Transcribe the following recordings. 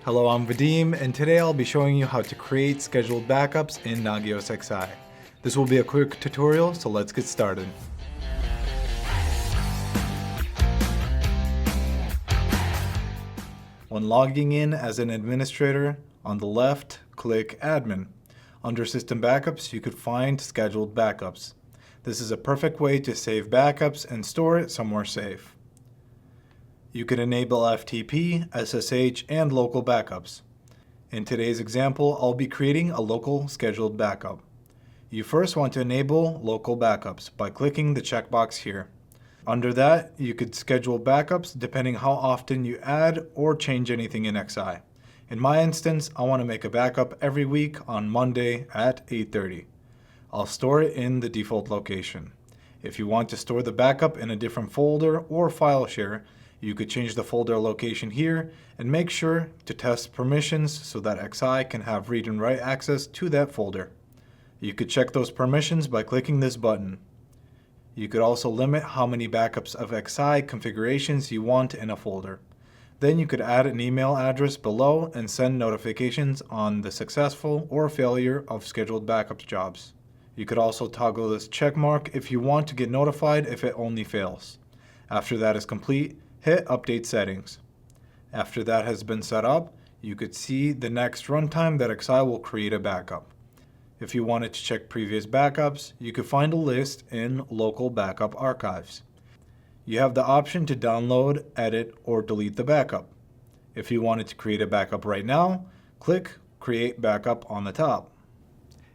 Hello, I'm Vadim, and today I'll be showing you how to create scheduled backups in Nagios XI. This will be a quick tutorial, so let's get started. When logging in as an administrator, on the left, click Admin. Under System Backups, you could find Scheduled Backups. This is a perfect way to save backups and store it somewhere safe. You could enable FTP, SSH, and local backups. In today's example, I'll be creating a local scheduled backup. You first want to enable local backups by clicking the checkbox here. Under that, you could schedule backups depending how often you add or change anything in XI. In my instance, I want to make a backup every week on Monday at 8:30. I'll store it in the default location. If you want to store the backup in a different folder or file share, you could change the folder location here and make sure to test permissions so that XI can have read and write access to that folder. You could check those permissions by clicking this button. You could also limit how many backups of XI configurations you want in a folder. Then you could add an email address below and send notifications on the successful or failure of scheduled backups jobs. You could also toggle this check mark if you want to get notified if it only fails. After that is complete, hit Update Settings. After that has been set up, you could see the next runtime that XI will create a backup. If you wanted to check previous backups, you could find a list in Local Backup Archives. You have the option to download, edit, or delete the backup. If you wanted to create a backup right now, click Create Backup on the top.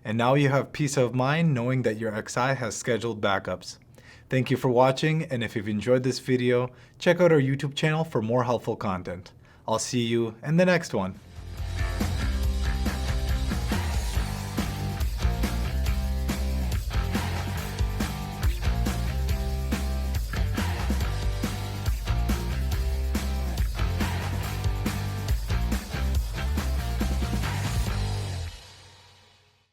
And now you have peace of mind knowing that your XI has scheduled backups. Thank you for watching, and if you've enjoyed this video, check out our YouTube channel for more helpful content. I'll see you in the next one.